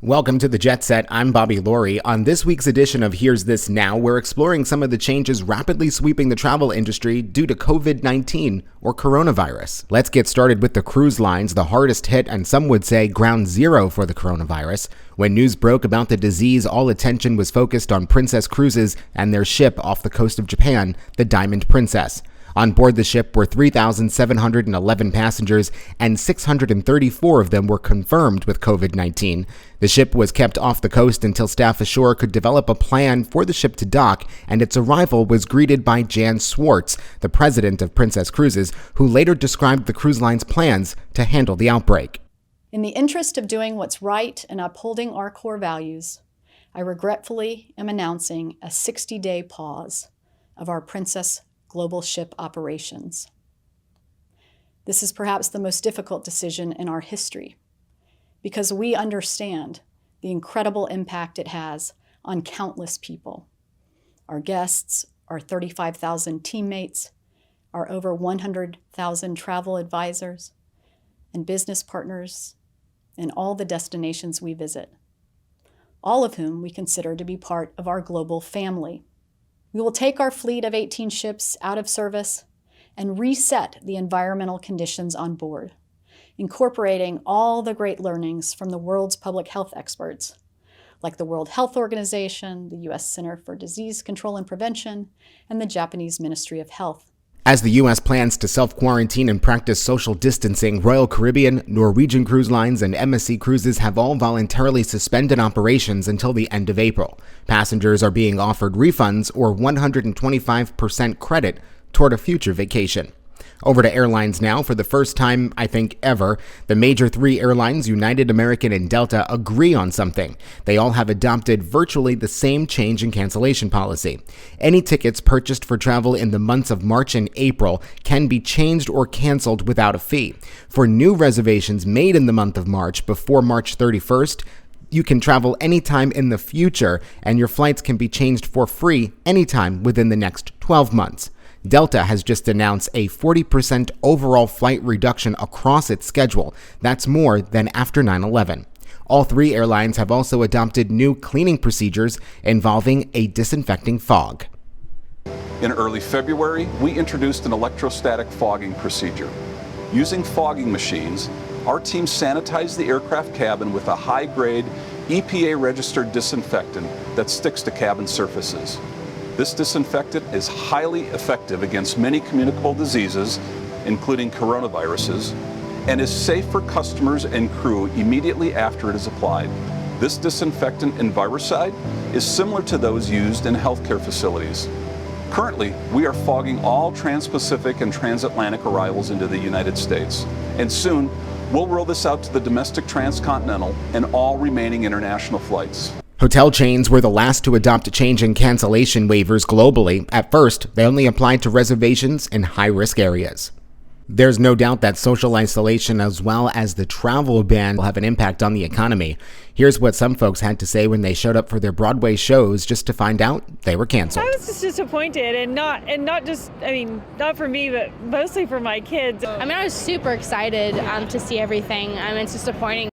Welcome to the Jet Set. I'm Bobby Laurie. On this week's edition of Here's This Now, we're exploring some of the changes rapidly sweeping the travel industry due to COVID-19 or coronavirus. Let's get started with the cruise lines, the hardest hit and some would say ground zero for the coronavirus. When news broke about the disease, all attention was focused on Princess Cruises and their ship off the coast of Japan, the Diamond Princess. On board the ship were 3,711 passengers, and 634 of them were confirmed with COVID-19. The ship was kept off the coast until staff ashore could develop a plan for the ship to dock, and its arrival was greeted by Jan Swartz, the president of Princess Cruises, who later described the cruise line's plans to handle the outbreak. In the interest of doing what's right and upholding our core values, I regretfully am announcing a 60-day pause of our Princess global ship operations. This is perhaps the most difficult decision in our history because we understand the incredible impact it has on countless people. Our guests, our 35,000 teammates, our over 100,000 travel advisors and business partners, and all the destinations we visit, all of whom we consider to be part of our global family. We will take our fleet of 18 ships out of service and reset the environmental conditions on board, incorporating all the great learnings from the world's public health experts, like the World Health Organization, the U.S. Center for Disease Control and Prevention, and the Japanese Ministry of Health. As the U.S. plans to self-quarantine and practice social distancing, Royal Caribbean, Norwegian Cruise Lines, and MSC Cruises have all voluntarily suspended operations until the end of April. Passengers are being offered refunds or 125% credit toward a future vacation. Over to airlines now. For the first time, I think, ever, the major three airlines, United, American, and Delta, agree on something. They all have adopted virtually the same change in cancellation policy. Any tickets purchased for travel in the months of March and April can be changed or canceled without a fee. For new reservations made in the month of March before March 31st, you can travel anytime in the future, and your flights can be changed for free anytime within the next 12 months. Delta has just announced a 40% overall flight reduction across its schedule. That's more than after 9/11. All three airlines have also adopted new cleaning procedures involving a disinfecting fog. In early February, we introduced an electrostatic fogging procedure. Using fogging machines, our team sanitized the aircraft cabin with a high-grade, EPA-registered disinfectant that sticks to cabin surfaces. This disinfectant is highly effective against many communicable diseases, including coronaviruses, and is safe for customers and crew immediately after it is applied. This disinfectant and virucide is similar to those used in healthcare facilities. Currently, we are fogging all trans-Pacific and transatlantic arrivals into the United States, and soon we'll roll this out to the domestic transcontinental and all remaining international flights. Hotel chains were the last to adopt a change in cancellation waivers globally. At first, they only applied to reservations in high-risk areas. There's no doubt that social isolation as well as the travel ban will have an impact on the economy. Here's what some folks had to say when they showed up for their Broadway shows just to find out they were canceled. I was just disappointed and not for me, but mostly for my kids. I was super excited to see everything. It's disappointing.